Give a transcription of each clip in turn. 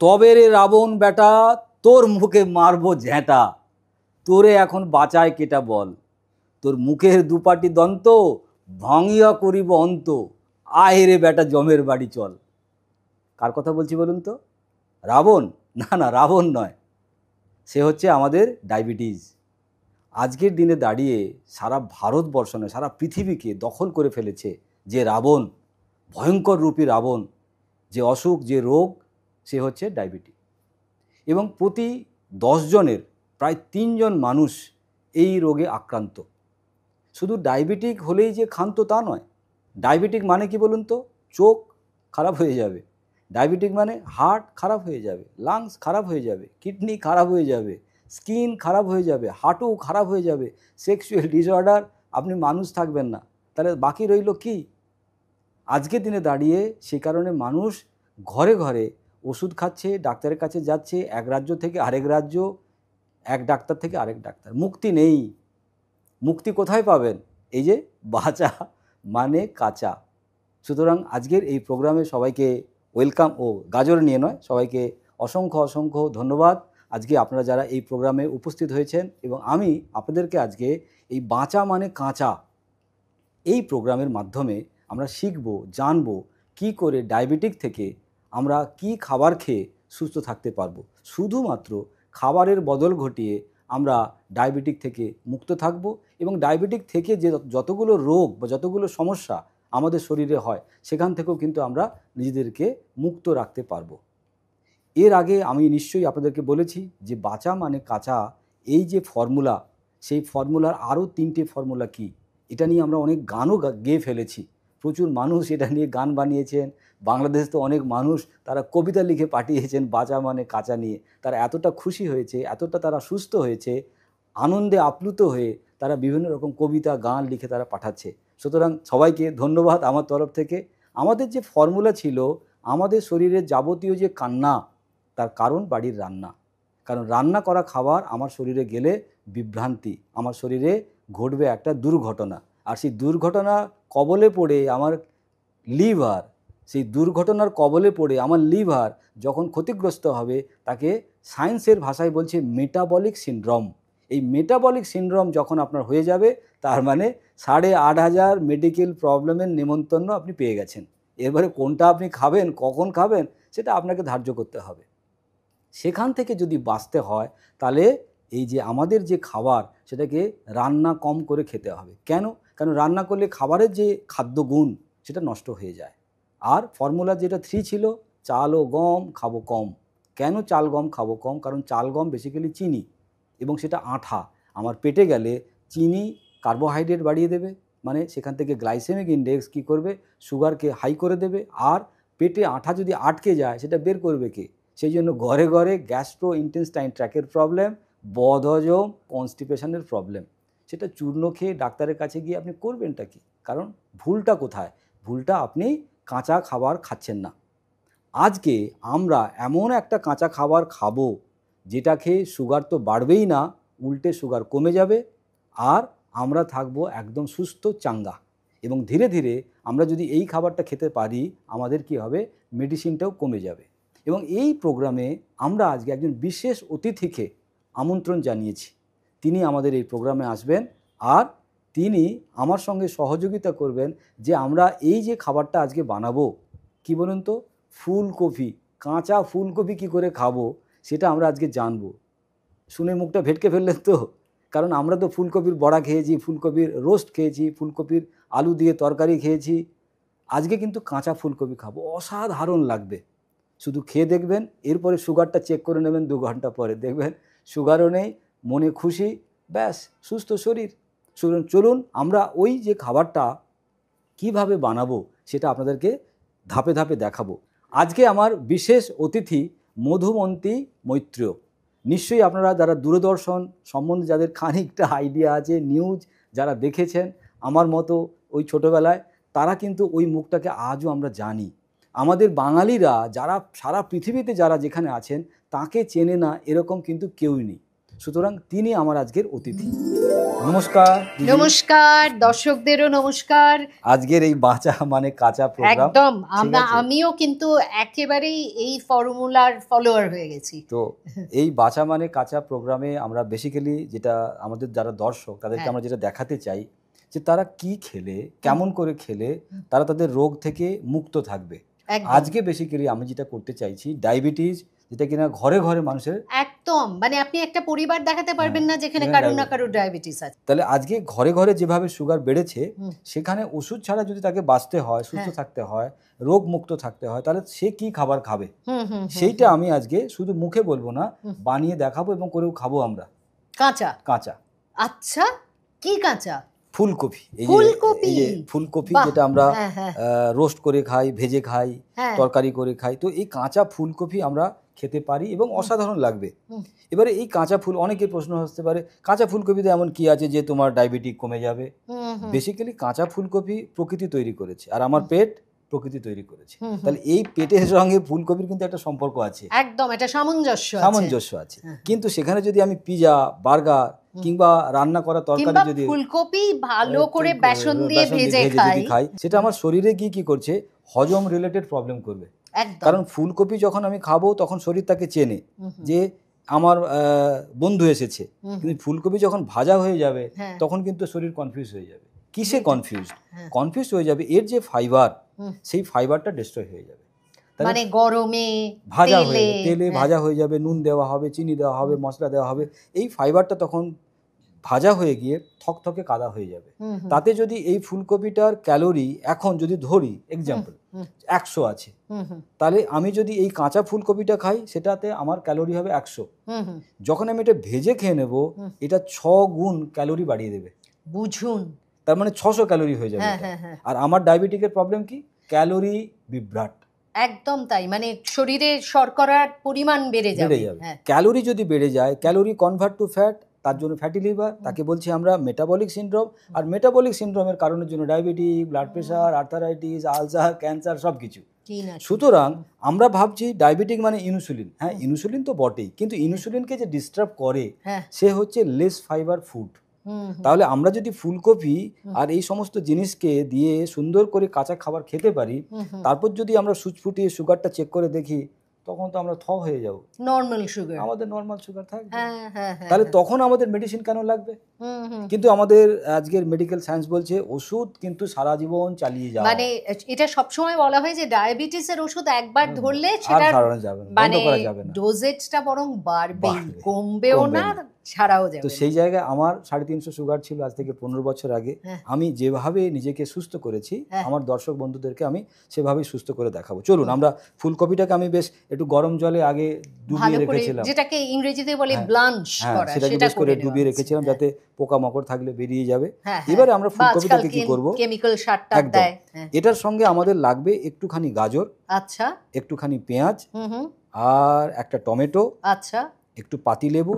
তবে রে রাবণ বেটা, তোর মুখে মারবো ঝেঁটা, তোরে এখন বাঁচায় কেটা বল, তোর মুখের দুপাটি দন্ত ভাঙিয়া করিব অন্ত, আয় রে বেটা জমের বাড়ি চল। কার কথা বলছি বলুন তো? রাবণ? না না, রাবণ নয়, সে হচ্ছে আমাদের ডায়াবেটিস। আজকের দিনে দাঁড়িয়ে সারা ভারতবর্ষ নয়, সারা পৃথিবীকে দখল করে ফেলেছে যে রাবণ, ভয়ঙ্কর রূপী রাবণ, যে অসুখ, যে রোগ, সে হচ্ছে ডায়াবেটিস। এবং প্রতি 10 জনের প্রায় 3 জন মানুষ এই রোগে আক্রান্ত। শুধু ডায়াবেটিক হলেই যে ক্ষান্ত তা নয়। ডায়াবেটিক মানে কি বলুন তো? চোখ খারাপ হয়ে যাবে, ডায়াবেটিক মানে হার্ট খারাপ হয়ে যাবে, লাংস খারাপ হয়ে যাবে, কিডনি খারাপ হয়ে যাবে, স্কিন খারাপ হয়ে যাবে, হার্টও খারাপ হয়ে যাবে, সেক্সুয়াল ডিসঅর্ডার, আপনি মানুষ থাকবেন না। তাহলে বাকি রইল কি? আজকের দিনে দাঁড়িয়ে সে কারণে মানুষ ঘরে ঘরে ওষুধ খাচ্ছে, ডাক্তারের কাছে যাচ্ছে, এক রাজ্য থেকে আরেক রাজ্য, এক ডাক্তার থেকে আরেক ডাক্তার, মুক্তি নেই। মুক্তি কোথায় পাবেন? এই যে বাঁচা মানে কাঁচা। সুতরাং আজকের এই প্রোগ্রামে সবাইকে ওয়েলকাম, গাজর নিয়ে নয়, সবাইকে অসংখ্য অসংখ্য ধন্যবাদ। আজকে আপনারা যারা এই প্রোগ্রামে উপস্থিত হয়েছেন, এবং আমি আপনাদেরকে আজকে এই বাঁচা মানে কাঁচা এই প্রোগ্রামের মাধ্যমে আমরা শিখব, জানব কি করে ডায়াবেটিক থেকে আমরা কি খাবার খেয়ে সুস্থ থাকতে পারবো। শুধুমাত্র খাবারের বদল ঘটিয়ে আমরা ডায়াবেটিক থেকে মুক্ত থাকব, এবং ডায়াবেটিক থেকে যে যতগুলো রোগ বা যতগুলো সমস্যা আমাদের শরীরে হয়, সেখান থেকেও কিন্তু আমরা নিজেদেরকে মুক্ত রাখতে পারবো। এর আগে আমি নিশ্চয়ই আপনাদেরকে বলেছি যে বাঁচা মানে কাঁচা এই যে ফর্মুলা, সেই ফর্মুলার আরও 3টে ফর্মুলা কি, এটা নিয়ে আমরা অনেক গানও গেয়ে ফেলেছি। প্রচুর মানুষ এটা নিয়ে গান বানিয়েছেন। বাংলাদেশ তো অনেক মানুষ তারা কবিতা লিখে পাঠিয়েছেন বাঁচা মানে কাঁচা নিয়ে। তারা এতটা খুশি হয়েছে, এতটা তারা সুস্থ হয়েছে, আনন্দে আপ্লুত হয়ে তারা বিভিন্ন রকম কবিতা গান লিখে তারা পাঠাচ্ছে। সুতরাং সবাইকে ধন্যবাদ আমার তরফ থেকে। আমাদের যে ফর্মুলা ছিল, আমাদের শরীরের যাবতীয় যে কান্না, তার কারণ বাড়ির রান্না। কারণ রান্না করা খাবার আমার শরীরে গেলে বিভ্রান্তি, আমার শরীরে ঘটবে একটা দুর্ঘটনা, আর সেই দুর্ঘটনা কবলে পড়ে আমার লিভার, সেই দুর্ঘটনার কবলে পড়ে আমার লিভার যখন ক্ষতিগ্রস্ত হবে, তাকে সায়েন্সের ভাষায় বলছে মেটাবলিক সিনড্রোম। এই মেটাবলিক সিনড্রোম যখন আপনার হয়ে যাবে, তার মানে 8,500 মেডিকেল প্রবলেমের নেমন্তন্ন আপনি পেয়ে গেছেন। এবারে কোনটা আপনি খাবেন, কখন খাবেন, সেটা আপনাকে ধার্য করতে হবে। সেখান থেকে যদি বাঁচতে হয়, তাহলে এই যে আমাদের যে খাবার, সেটাকে রান্না কম করে খেতে হবে। কেন? কারণ রান্না করলে খাবারের যে খাদ্যগুণ, সেটা নষ্ট হয়ে যায়। আর ফর্মুলা যেটা 3 ছিল, চাল ও গম খাবো কম। কেন চাল গম খাবো কম? কারণ চাল গম বেসিক্যালি চিনি, এবং সেটা আঠা। আমার পেটে গেলে চিনি কার্বোহাইড্রেট বাড়িয়ে দেবে, মানে সেখান থেকে গ্লাইসেমিক ইন্ডেক্স কী করবে, সুগারকে হাই করে দেবে। আর পেটে আঠা যদি আটকে যায়, সেটা বের করবে কে? সেই জন্য ঘরে ঘরে গ্যাস্ট্রো ইন্টেস্টাইন ট্র্যাকের প্রবলেম, বদহজম, কনস্টিপেশনের প্রবলেম। সেটা চূর্ণ খেয়ে ডাক্তারের কাছে গিয়ে আপনি করবেনটা কি? কারণ ভুলটা কোথায়? ভুলটা আপনি কাঁচা খাবার খাচ্ছেন না। আজকে আমরা এমন একটা কাঁচা খাবার খাবো, যেটা খেয়ে সুগার তো বাড়বেই না, উল্টে সুগার কমে যাবে, আর আমরা থাকবো একদম সুস্থ চাঙ্গা। এবং ধীরে ধীরে আমরা যদি এই খাবারটা খেতে পারি, আমাদের কি হবে, মেডিসিনটাও কমে যাবে। এবং এই প্রোগ্রামে আমরা আজকে একজন বিশেষ অতিথিকে আমন্ত্রণ জানিয়েছি। তিনি আমাদের এই প্রোগ্রামে আসবেন, আর তিনি আমার সঙ্গে সহযোগিতা করবেন যে আমরা এই যে খাবারটা আজকে বানাবো, কি বলুন তো, ফুলকপি, কাঁচা ফুলকপি কি করে খাবো, সেটা আমরা আজকে জানবো। শুনে মুখটা ভেটকে ফেললেন তো? কারণ আমরা তো ফুলকপির বড়া খেয়েছি, ফুলকপির রোস্ট খেয়েছি, ফুলকপির আলু দিয়ে তরকারি খেয়েছি। আজকে কিন্তু কাঁচা ফুলকপি খাবো, অসাধারণ লাগবে। শুধু খেয়ে দেখবেন, এরপরে সুগারটা চেক করে নেবেন 2 ঘন্টা পরে, দেখবেন সুগারও নেই, মনে খুশি, ব্যাস সুস্থ শরীর। চলুন আমরা ওই যে খাবারটা কিভাবে বানাবো সেটা আপনাদেরকে ধাপে ধাপে দেখাবো। আজকে আমার বিশেষ অতিথি মধুমন্তী মৈত্রেয়। নিশ্চয়ই আপনারা যারা দূরদর্শন সম্বন্ধে যাদের খানিকটা আইডিয়া আছে, নিউজ যারা দেখেছেন আমার মতো ওই ছোটোবেলায়, তারা কিন্তু ওই মুখটাকে আজও আমরা জানি। আমাদের বাঙালিরা যারা সারা পৃথিবীতে যারা যেখানে আছেন তাকে চেনে না এরকম কিন্তু কেউই নেই। সুতরাং তিনি আমার আজকের অতিথি। নমস্কার। নমস্কার, দর্শকদেরও নমস্কার। আজকের এই বাঁচা মানে কাঁচা প্রোগ্রাম একদম আমিও কিন্তু একেবারেই এই ফর্মুলার ফলোয়ার হয়ে গেছি। তো এই বাঁচা মানে কাঁচা প্রোগ্রামে আমরা বেসিক্যালি যেটা আমাদের যারা দর্শক তাদেরকে আমরা যেটা দেখাতে চাই যে তারা কি খেলে, কেমন করে খেলে তারা তাদের রোগ থেকে মুক্ত থাকবে। আজকে বেসিক্যালি আমি যেটা করতে চাইছি ডায়াবেটিস, যেটা কিনা ঘরে ঘরে মানুষের, একদম মানে আপনি একটা পরিবার দেখাতে পারবেন না যেখানে কারো না কারো ডায়াবেটিস আছে। তাহলে আজকে ঘরে ঘরে যেভাবে সুগার বেড়েছে সেখানে ওষুধ ছাড়া যদি তাকে বাঁচতে হয়, সুস্থ থাকতে হয়, রোগ মুক্ত থাকতে হয়, তাহলে সে কি খাবার খাবে সেইটা আমি আজকে শুধু মুখে বলবো না, বানিয়ে দেখাবো এবং করেও খাবো আমরা। কাঁচা কাঁচা। আচ্ছা, কি কাঁচা? ফুলকপি। এই যে ফুলকপি যেটা আমরা রোস্ট করে খাই, ভেজে খাই, তরকারি করে খাই, তো এই কাঁচা ফুলকপি আমরা খেতে পারি এবং অসাধারণ লাগবে। এবারে এই কাঁচা ফুল, অনেকের প্রশ্ন আসতে পারে কাঁচা ফুলকপিতে এমন কি আছে যে তোমার ডায়াবেটিস কমে যাবে? বেসিক্যালি কাঁচা ফুলকপি প্রকৃতি তৈরি করেছে আর আমার পেট প্রকৃতি তৈরি করেছে, তাহলে এই পেটের সঙ্গে ফুলকপির কিন্তু একটা সম্পর্ক আছে, একদম একটা সামঞ্জস্য আছে। কিন্তু সেখানে যদি আমি পিজা, বার্গার কিংবা রান্না করা তরকারি যদি ফুলকপি ভালো করে বেসন দিয়ে ভেজে খাই, সেটা আমার শরীরে গিয়ে কি করছে, হজম রিলেটেড প্রবলেম করবে। কারণ ফুলকপি যখন আমি খাবো তখন শরীর তাকে চেনে যে আমার বন্ধু এসেছে, কিন্তু ফুলকপি যখন ভাজা হয়ে যাবে তখন কিন্তু শরীর কনফিউজ হয়ে যাবে। কিসে কনফিউজ হয়ে যাবে? এর যে ফাইবার, সেই ফাইবারটা ডিস্ট্রয় হয়ে যাবে। মানে গরমে ভাজা হয়ে তেলে ভাজা হয়ে যাবে, নুন দেওয়া হবে, চিনি দেওয়া হবে, মশলা দেওয়া হবে, এই ফাইবারটা তখন ভাজা হয়ে গিয়ে থকথকে কাদা হয়ে যাবে। তাতে যদি এই ফুলকপিটার ক্যালোরি এখন যদি ধরি এক্সাম্পল 100 আছে, তাহলে আমি যদি এই কাঁচা ফুলকপিটা খাই সেটাতে আমার ক্যালোরি হবে 100। যখন আমি এটা ভেজে খেয়ে নেব এটা 6 গুণ ক্যালোরি বাড়িয়ে দেবে। বুঝুন, তার মানে 600 ক্যালোরি হয়ে যাবে। আর আমার ডায়াবেটিকের প্রবলেম কি? ক্যালোরি বিভ্রাট। একদম তাই, মানে শরীরে শর্করার পরিমাণ বেড়ে যাবে। ক্যালোরি যদি বেড়ে যায়, ক্যালোরি কনভার্ট টু ফ্যাট, তার জন্য ফ্যাটি লিভার, তাকে বলছি আমরা মেটাবলিক সিনড্রোম। আর মেটাবলিক সিনড্রোমের কারণের জন্য diabetes, blood pressure, arthritis, ulcer, cancer সব কিছু। সুতরাং আমরা ভাবছি ডায়াবেটিক মানে ইনসুলিন। হ্যাঁ, ইনসুলিন তো বটেই, কিন্তু ইনসুলিনকে যে ডিস্টার্ব করে সে হচ্ছে লেস ফাইবার ফুড। তাহলে আমরা যদি ফুলকপি আর এই সমস্ত জিনিসকে দিয়ে সুন্দর করে কাঁচা খাবার খেতে পারি, তারপর যদি আমরা সুচ ফুটিয়ে সুগারটা চেক করে দেখি, তখন তো আমরা হয়ে যাব, নরমাল সুগার, আমাদের নরমাল সুগার থাকবে। তাহলে তখন আমাদের মেডিসিন কেন লাগবে? কিন্তু আমাদের আজকের মেডিকেল সায়েন্স বলছে ওষুধ কিন্তু সারা জীবন চালিয়ে যাও। মানে এটা সবসময় বলা হয় যে ডায়াবেটিসের ওষুধ একবার ধরলে সেটা মানে ডোজেজটা বরং বাড়বে, কমবেও না, ছাড়াও যাবে। তো সেই জায়গায় আমার 350 সুগার ছিল আজ থেকে 15 বছর আগে। আমি যেভাবে নিজেকে সুস্থ করেছি আমার দর্শক বন্ধুদেরকে আমি সেভাবেই সুস্থ করে দেখাবো। চলুন, আমরা ফুলকপিটাকে আমি বেশ একটু গরম জলে আগে ডুবিয়ে রেখেছিলাম, যেটাকে ইংরেজিতে বলে ব্লাঞ্চ করা, সেটাকে বেশ করে ডুবিয়ে রেখেছিলাম যাতে পোকামাকড় থাকলে বেরিয়ে যাবে। এবারে আমরা ফুলকপিটাকে কি করব, কেমিক্যাল সারটা দেয়, এটার সঙ্গে আমাদের লাগবে একটুখানি গাজর, আচ্ছা, একটুখানি পেঁয়াজ, আর একটা টমেটো, আচ্ছা, একটু পাতিলেবু,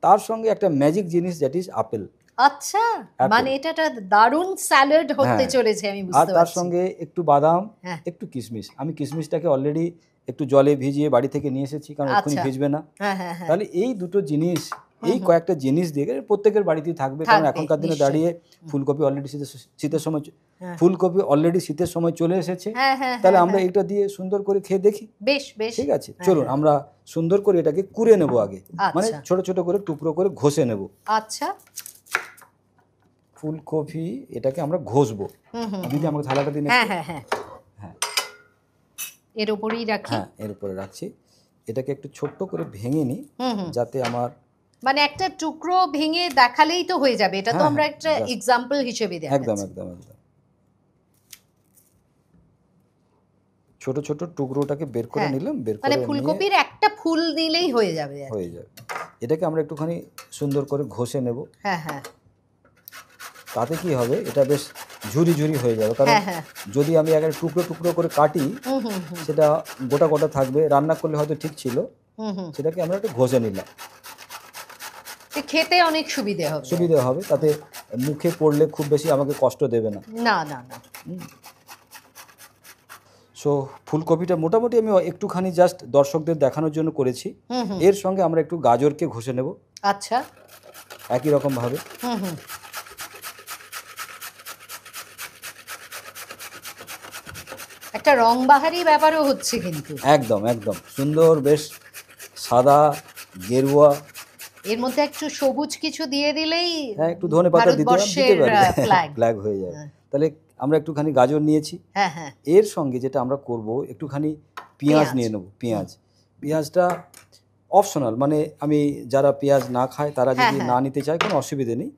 তার সঙ্গে একটা ম্যাজিক জিনিস দ্যাট ইজ আপেল। আচ্ছা, মানে এটা দারুণ স্যালাড হতে চলেছে আমি বুঝতে পারছি। আর তার সঙ্গে একটু বাদাম, একটু কিশমিশ। আমি কিশমিশটাকে অলরেডি একটু জলে ভিজিয়ে বাড়ি থেকে নিয়ে এসেছি, কারণ এক্ষুনি ভিজবে না। তাহলে এই দুটো জিনিস, এই কয়েকটা জিনিস দিয়ে প্রত্যেকের বাড়িতেই থাকবে, কারণ এখনকার দিনে দাঁড়িয়ে ফুলকপি অলরেডি শীতের সময়, ফুলকপি অলরেডি শীতের সময় চলে এসেছে। তাহলে আমরা এটা দিয়ে সুন্দর করে খেয়ে দেখি। বেশ বেশ, ঠিক আছে, চলুন আমরা সুন্দর করে এটাকে কুড়ে নেব আগে, মানে ছোট ছোট করে টুকরো করে ঘষে নেব। আচ্ছা, ফুলকপি এটাকে আমরা ঘষবো। দিদি আমাকে থালাটা দিন। হ্যাঁ, এর উপরেই রাখি। হ্যাঁ, এর উপরে রাখছি। এটাকে একটু ছোট্ট করে ভেঙে নিই যাতে আমার, মানে একটা টুকরো ভেঙে দেখালেই তো হয়ে যাবে। এটা তো আমরা একটা এক্সাম্পল হিসেবে দেখাচ্ছি। একদম একদম একদম। ছোট ছোট টুকরোটাকে বের করে নিলাম, বের করে মানে ফুলকপির একটা ফুল নিলেই হয়ে যাবে। এটাকে আমরা একটুখানি সুন্দর করে ঘষে নেব। হ্যাঁ, তাতে কি হবে, এটা বেশ ঝুরি ঝুরি হয়ে যাবে। কারণ যদি আমি একটা টুকরো টুকরো করে কাটি সেটা গোটা গোটা থাকবে, রান্না করলে হয়তো ঠিক ছিল, সেটাকে আমরা একটু ঘষে নিলাম, খেতে অনেক সুবিধে হবে, তাতে মুখে পড়লে খুব বেশি আমাকে কষ্ট দেবে না। না না না। সো ফুলকপিটা মোটামুটি আমি একটুখানি জাস্ট দর্শকদের দেখানোর জন্য করেছি। এর সঙ্গে আমরা একটু গাজরকে ঘষে নেব। আচ্ছা, একই রকম ভাবে। একটা রংবাহারি ব্যাপারও হচ্ছে কিন্তু। একদম একদম সুন্দর, বেশ সাদা গেরুয়া, এর মধ্যে একটু সবুজ কিছু দিয়ে দিলেই একটু ধনেপাতা দিতে পারি, ফ্ল্যাগ হয়ে যায়। তাহলে আমরা একটুখানি গাজর নিয়েছি, এর সঙ্গে যেটা আমরা করব একটুখানি পেঁয়াজ নিয়ে নেব। পেঁয়াজটা অপশনাল, মানে আমি যারা পেঁয়াজ না খায় তারা যদি না নিতে চায় কোনো অসুবিধে নেই,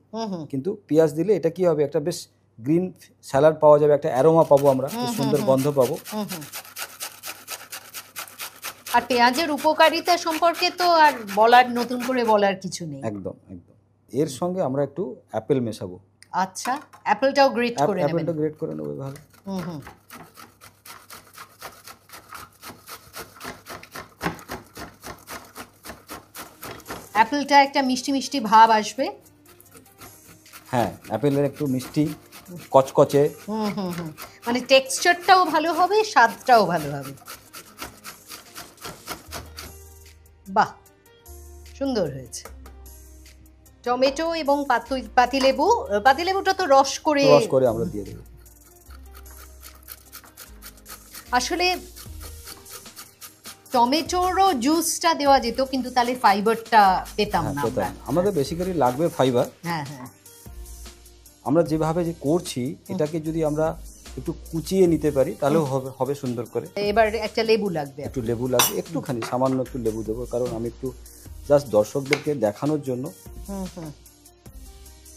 কিন্তু পেঁয়াজ দিলে এটা কি হবে, একটা বেশ গ্রিন স্যালাড পাওয়া যাবে, একটা অ্যারোমা পাবো আমরা, সুন্দর গন্ধ পাবো। আর পেঁয়াজের উপকারিতা সম্পর্কে তো আর নতুন করে বলার কিছু নেই। একদম একদম। এর সঙ্গে আমরা একটু অ্যাপেল মেশাবো। আচ্ছা, অ্যাপেলটাও গ্রেট করে নেবেন? অ্যাপেলটা গ্রেট করে নেব ভালো। অ্যাপেলটা একটা মিষ্টি মিষ্টি ভাব আসবে। হ্যাঁ, অ্যাপেলের একটু মিষ্টি কচকচে, মানে টেক্সচারটাও ভালো হবে, স্বাদটাও ভালো হবে। বাহ, সুন্দর হয়েছে। টমেটো এবং পাতিলেবুটা তো রস করে আমরা দিয়ে দেব। আসলে টমেটোরও জুসটা দেওয়া যেত, কিন্তু তাহলে ফাইবারটা পেতাম না আমরা। আমাদের বেসিক্যালি লাগবে ফাইবার। হ্যাঁ হ্যাঁ। আমরা যেভাবে যে করছি এটাকে যদি আমরা একটু কুচিয়ে নিতে পারি তাহলেও হবে সুন্দর করে। এবার একটা লেবু লাগবে, একটুখানি সামান্য একটু লেবু দেবো, কারণ আমি একটু জাস্ট দর্শকদেরকে দেখানোর জন্য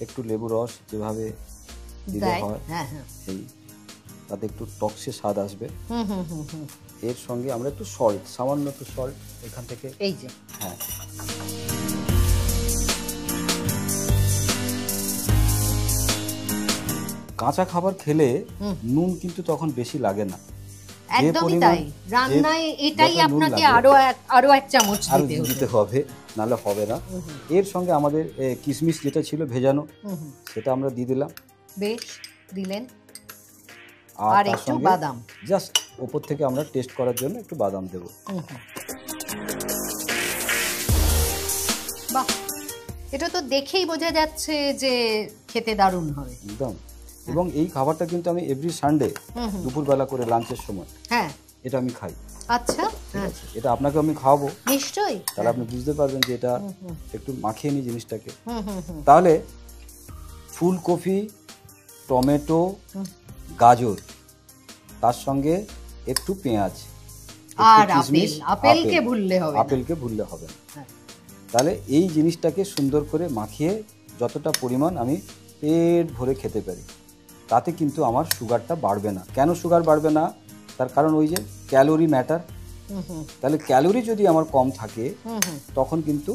একটু লেবু রস যেভাবে দিলে হয়, এই তাতে একটু টকসে স্বাদ আসবে। এর সঙ্গে আমরা একটু সল্ট, সামান্য একটু সল্ট এখান থেকে, এই যে, হ্যাঁ, কাঁচা খাবার খেলে নুন কিন্তু তখন বেশি লাগে না। একদমই তাই, রান্নায় এটাই আপনাকে আরো এক চামচ দিতে হবে, নালে হবে না। এর সঙ্গে আমাদের কিশমিশ যেটা ছিল ভেজানো, সেটা আমরা দিয়ে দিলাম। বেশ, দিলেন। আর একটু বাদাম, জাস্ট উপর থেকে আমরা টেস্ট করার জন্য একটু বাদাম দেব। বাহ, এটা তো দেখেই বোঝা যাচ্ছে যে খেতে দারুণ হবে একদম। এবং এই খাবারটা কিন্তু আমি এভরি সানডে দুপুরবেলা করে লাঞ্চের সময় এটা আমি খাই। আচ্ছা, এটা আপনাকে আমি খাওয়াবো নিশ্চয়ই, তাহলে আপনি বুঝতে পারবেন যে এটা একটু মাখিয়ে নি জিনিসটাকে। তাহলে ফুলকপি, টমেটো, গাজর, তার সঙ্গে একটু পেঁয়াজ, আর আপেলকে ভুললে হবে না। তাহলে এই জিনিসটাকে সুন্দর করে মাখিয়ে যতটা পরিমাণ আমি পেট ভরে খেতে পারি, তাতে কিন্তু আমার সুগারটা বাড়বে না। কেন সুগার বাড়বে না? তার কারণ ওই যে ক্যালোরি ম্যাটার। তাহলে ক্যালোরি যদি আমার কম থাকে তখন কিন্তু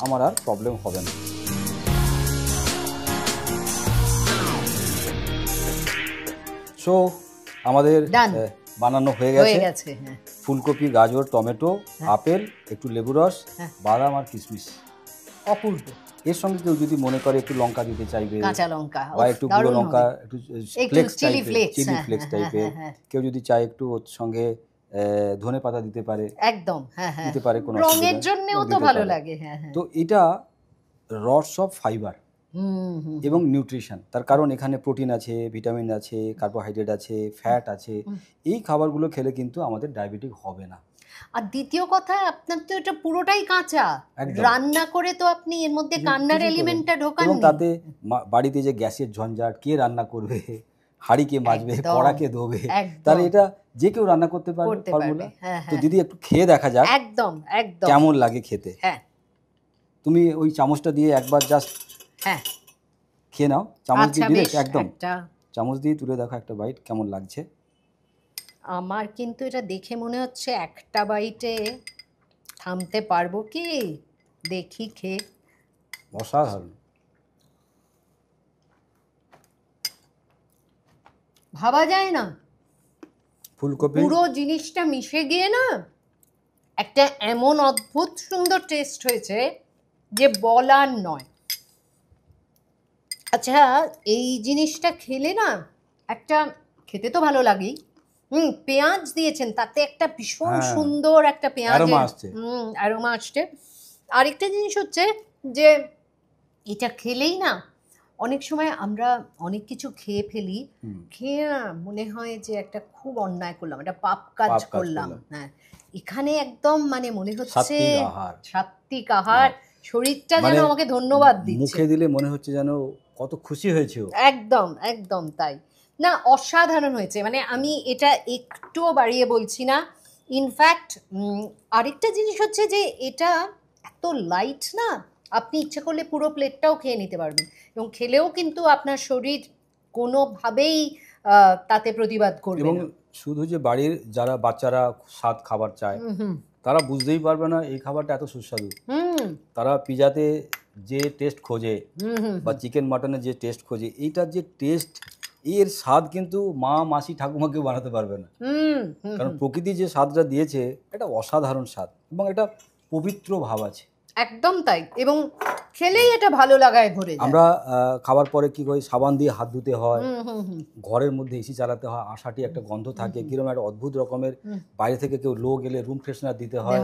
আমার আর প্রবলেম হবে না। সো আমাদের বানানো হয়ে গেছে ফুলকপি, গাজর, টমেটো, আপেল, একটু লেবু রস, বাদাম আর কিশমিশ, অপূর্ব। এর সঙ্গে কেউ যদি মনে করে একটু লঙ্কা দিতে চাইবে, কাঁচা লঙ্কা বা একটু গুঁড়ো লঙ্কা, একটু চিলি ফ্লেক্স টাইপের, কেউ যদি চায় একটু ওর সঙ্গে ধনেপাতা দিতে পারে, একদম দিতে পারে, কোনো রঙের জন্যও তো ভালো লাগে। তো এটা রস অফ ফাইবার এবং নিউট্রিশন। তার কারণ এখানে প্রোটিন আছে, ভিটামিন আছে, কার্বোহাইড্রেট আছে, ফ্যাট আছে। এই খাবারগুলো খেলে কিন্তু আমাদের ডায়াবেটিক হবে না। আর দ্বিতীয় কথা, আপনার তো এটা পুরোটাই কাঁচা, রান্না করে তো আপনি এর মধ্যে কান্নার এলিমেন্টটা ঢোকাননি। এবং তাতে বাড়িতে যে গ্যাসের ঝঞ্ঝাট, কে রান্না করবে, হাঁড়ি কে মাজবে, কড়া কে ধোবে, তাহলে এটা যে কেউ রান্না করতে পারবে ফর্মুলা। তো দিদি একটু খেয়ে দেখা যাক একদম কেমন লাগে খেতে। তুমি ওই চামচটা দিয়ে একবার জাস্ট খেয়ে নাও, চামচ দিয়ে ডিরেক্ট একদম চামচ দিয়ে তুলে দেখো একটা বাইট কেমন লাগছে। আমার কিন্তু এটা দেখে মনে হচ্ছে একটা বাইটে থামতে পারবো কি, দেখি খেয়ে। অসাধারণ। ভাবা যায় না, ফুলকপি পুরো জিনিসটা মিশে গিয়ে না একটা এমন অদ্ভুত সুন্দর টেস্ট হয়েছে যে বলার নয়। আচ্ছা, এই জিনিসটা খেলে না একটা, খেতে তো ভালো লাগেই, পেঁয়াজ দিয়েছেন তাতে একটা ভীষণ সুন্দর একটা পেঁয়াজের অ্যারোমা আসছে। আরেকটা জিনিস হচ্ছে যে এটা খেলেই না অনেক সময় আমরা অনেক কিছু খেয়ে ফেলি, খেয়ে না মনে হয় যে একটা খুব অন্যায় করলাম, একটা পাপ কাজ করলাম। হ্যাঁ, এখানে একদম মানে মনে হচ্ছে সাত্বিক আহার, শরীরটা যেন আমাকে ধন্যবাদ দিচ্ছে, মুখে দিলে মনে হচ্ছে যেন কত খুশি হয়েছে। একদম একদম তাই না, অসাধারণ হয়েছে। মানে আমি এটা একটুও বাড়িয়ে বলছি না। ইনফ্যাক্ট আরেকটা জিনিস হচ্ছে যে এটা এত লাইট না, আপনি ইচ্ছা করলে পুরো প্লেটটাও খেয়ে নিতে পারবেন, এবং খেলেও কিন্তু আপনার শরীর কোনোভাবেই তাতে প্রতিবাদ করবে এবং না। শুধু যে বাড়ির যারা বাচ্চারা স্বাদ খাবার চায় তারা বুঝতেই পারবে না এই খাবারটা এত সুস্বাদু। তারা পিজাতে যে টেস্ট খোঁজে বা চিকেন মাটনের যে টেস্ট খোঁজে, এইটার যে টেস্ট, এর স্বাদ কিন্তু মা মাসি ঠাকুমাকেও বানাতে পারবে না। কারণ প্রকৃতি যে স্বাদটা দিয়েছে এটা অসাধারণ স্বাদ এবং এটা পবিত্র ভাব আছে। একদম তাই, এবং খেলেই এটা ভালো লাগায় ভরে যায়। আমরা খাবার পরে কি করি, সাবান দিয়ে হাত ধুতে হয়, ঘরের মধ্যে এসি চালাতে হয়, আশাটি একটা গন্ধ থাকে, কিরকম একটা অদ্ভুত রকমের, বাইরে থেকে কেউ লোক এলে রুম ফ্রেশনার দিতে হয়।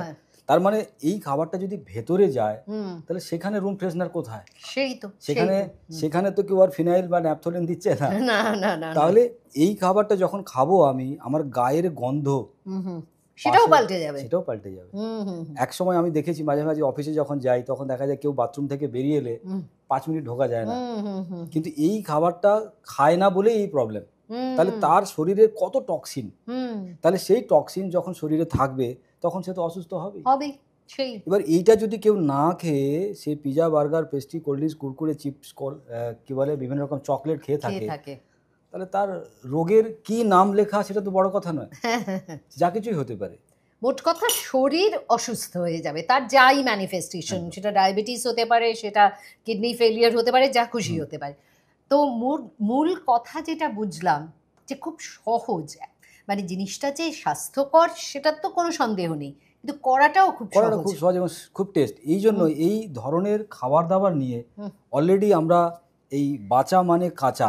তার মানে এই খাবারটা যদি ভেতরে যায় তাহলে সেখানে রুম ফ্রেশনার কোথায়? সেই তো, সেখানে তো কেউ আর ফিনাইল বা ন্যাপথলিন দিচ্ছে না। তাহলে এই খাবারটা যখন খাবো আমি, আমার গায়ের গন্ধ সেটাও পাল্টে যাবে। এক সময় আমি দেখেছি মাঝে মাঝে অফিসে যখন যাই তখন দেখা যায় কেউ বাথরুম থেকে বেরিয়ে এলে 5 মিনিট ঢোকা যায় না, কিন্তু এই খাবারটা খায় না বলেই এই প্রবলেম। তাহলে তার শরীরে কত টক্সিন, তাহলে সেই টক্সিন যখন শরীরে থাকবে তখন সে তো অসুস্থ হবে। এবার এইটা যদি কেউ না খেয়ে সে pizza, burger, pastry, cold drinks, Kurkure, chips, কি বলে বিভিন্ন রকম চকলেট খেয়ে থাকে, তাহলে তার রোগের কি নাম লেখা সেটা তো বড় কথা নয়, যা কিছুই হতে পারে। মোট কথা শরীর অসুস্থ হয়ে যাবে, তার যাই ম্যানিফেস্টেশন, সেটা ডায়াবেটিস হতে পারে, সেটা কিডনি ফেলিয়ার হতে পারে, যা খুশি হতে পারে। তো মূল কথা যেটা বুঝলাম যে খুব সহজ, মানে জিনিসটা যে স্বাস্থ্যকর সেটার তো কোনো সন্দেহ নেই, কিন্তু করাটাও খুব সহজ এবং খুব টেস্ট। এই জন্য এই ধরনের খাবার দাবার নিয়ে অলরেডি আমরা এই বাঁচা মানে কাঁচা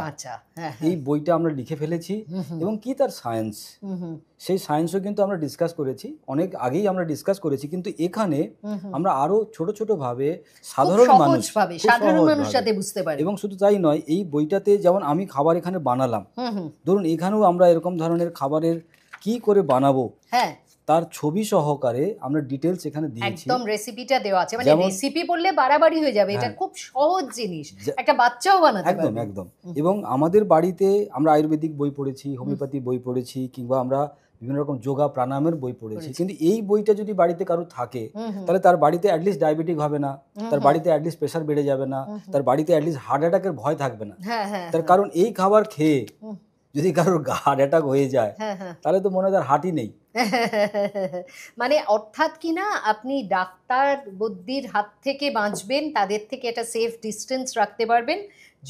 এই বইটা আমরা লিখে ফেলেছি, এবং কি তার সায়েন্স, সেই সায়েন্সও কিন্তু আমরা ডিসকাস করেছি, অনেক আগেই আমরা ডিসকাস করেছি, কিন্তু এখানে আমরা আরো ছোট ছোট ভাবে সাধারণ মানুষ সাথে বুঝতে পারে। এবং শুধু তাই নয়, এই বইটাতে যেমন আমি খাবার এখানে বানালাম, ধরুন এখানেও আমরা এরকম ধরনের খাবারের কি করে বানাবো তার ছবি সহকারে আমরা ডিটেইলস এখানে দিয়েছি, একদম রেসিপিটা দেওয়া আছে। মানে রেসিপি বললে বাড়াবাড়ি হয়ে যাবে, এটা খুব সহজ জিনিস, একটা বাচ্চাও বানাতে পারবে। একদম। এবং আমাদের বাড়িতে আমরা আয়ুর্বেদিক বই পড়েছি, হোমিওপ্যাথি বই পড়েছি, কিংবা আমরা বিভিন্ন রকম যোগা প্রাণায়ামের বই পড়েছি, কিন্তু এই বইটা যদি বাড়িতে কারো থাকে তাহলে তার বাড়িতে অ্যাটলিস্ট ডায়াবেটিক হবে না, তার বাড়িতে অ্যাটলিস্ট প্রেশার বেড়ে যাবে না, তার বাড়িতে অ্যাটলিস্ট হার্ট অ্যাটাকের ভয় থাকবে না। তার কারণ এই খাবার খেয়ে যদি কারোর হার্ট অ্যাটাক হয়ে যায় তাহলে তো মনে হয় তার হার্টই নেই। মানে অর্থাৎ কি না, আপনি ডাক্তার বুদ্ধির হাত থেকে বাঁচবেন, তাদের থেকে একটা সেফ ডিস্টেন্স রাখতে পারবেন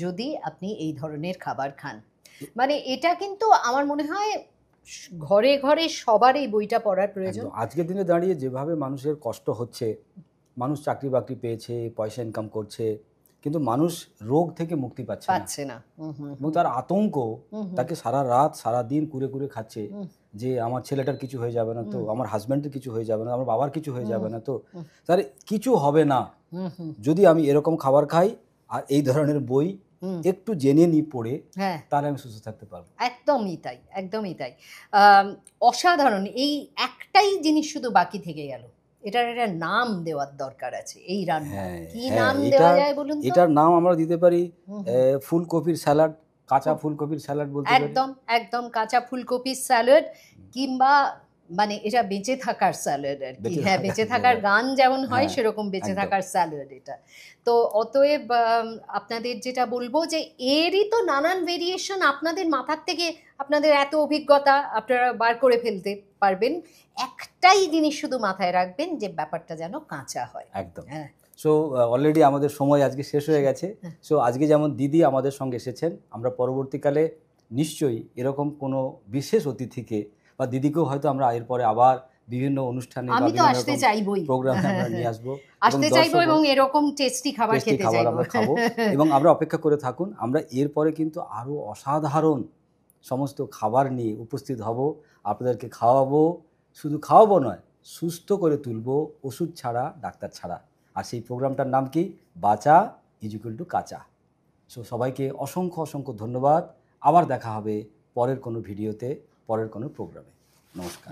যদি আপনি এই ধরনের খাবার খান। মানে এটা কিন্তু আমার মনে হয় ঘরে ঘরে সবার এই বইটা পড়ার প্রয়োজন। আজকের দিনে দাঁড়িয়ে যেভাবে মানুষের কষ্ট হচ্ছে, মানুষ চাকরি বাকরি পেয়েছে, পয়সা ইনকাম করছে, কিন্তু মানুষ রোগ থেকে মুক্তি পাচ্ছে না, এবং তার আতঙ্ক তাকে সারা রাত সারা দিন কুরে কুরে খাচ্ছে যে আমার ছেলেটার কিছু হয়ে যাবে না তো, আমার হাজব্যান্ডের কিছু হয়ে যাবে না, আমার বাবার কিছু হয়ে যাবে না তো, তার কিছু হবে না যদি আমি এরকম খাবার খাই আর এই ধরনের বই একটু জেনে নি পড়ে, তাহলে আমি সুস্থ থাকতে পারবো। একদমই তাই, একদমই তাই। অসাধারণ। এই একটাই জিনিস শুধু বাকি থেকে গেল, এটার একটা নাম দেওয়ার দরকার আছে। এই রান্না কি নাম দেওয়া যায় বলুন তো? এটার নাম আমরা দিতে পারি ফুলকপির স্যালাড, কাঁচা ফুলকপির স্যালাড বলতে পারি। একদম কাঁচা ফুলকপির স্যালাড, কিংবা মানে এটা বেঁচে থাকার স্যালাড আর কি। হ্যাঁ, বেঁচে থাকার গান যেমন হয় সেরকম বেঁচে থাকার স্যালাড এটা। তো অতএব আপনাদের যেটা বলবো যে এরই তো নানান ভেরিয়েশন, আপনাদের মাথার থেকে আপনাদের এত অভিজ্ঞতা আপনারা বার করে ফেলতে পারবেন। একটাই জিনিস শুধু মাথায় রাখবেন, যে ব্যাপারটা যেন কাঁচা হয়। একদম। সো অলরেডি আমাদের সময় আজকে শেষ হয়ে গেছে। সো আজকে যেমন দিদি আমাদের সঙ্গে এসেছেন, আমরা পরবর্তীকালে নিশ্চয়ই এরকম কোনো বিশেষ অতিথিকে বা দিদিকেও হয়তো আমরা এরপরে আবার বিভিন্ন অনুষ্ঠানে বা আমি তো বিভিন্ন আসতে রকম চাইবই, প্রোগ্রামে আমরা নিয়ে আসবো আসতে চাইবো এবং এরকম টেস্টি খাবার টেস্টি খেতে খাবার চাইবো। আমরা খাবো এবং আমরা অপেক্ষা করে থাকুন। আমরা এরপরে কিন্তু আরও অসাধারণ সমস্ত খাবার নিয়ে উপস্থিত হব, আপনাদেরকে খাওয়াবো, শুধু খাওয়াবো নয়, সুস্থ করে তুলবো, ওষুধ ছাড়া, ডাক্তার ছাড়া। আর সেই প্রোগ্রামটার নাম কি? বাঁচা ইজ টু কাঁচা। সো সবাইকে অসংখ্য অসংখ্য ধন্যবাদ। আবার দেখা হবে পরের কোনো ভিডিওতে, পরের কোনো প্রোগ্রামে। নমস্কার।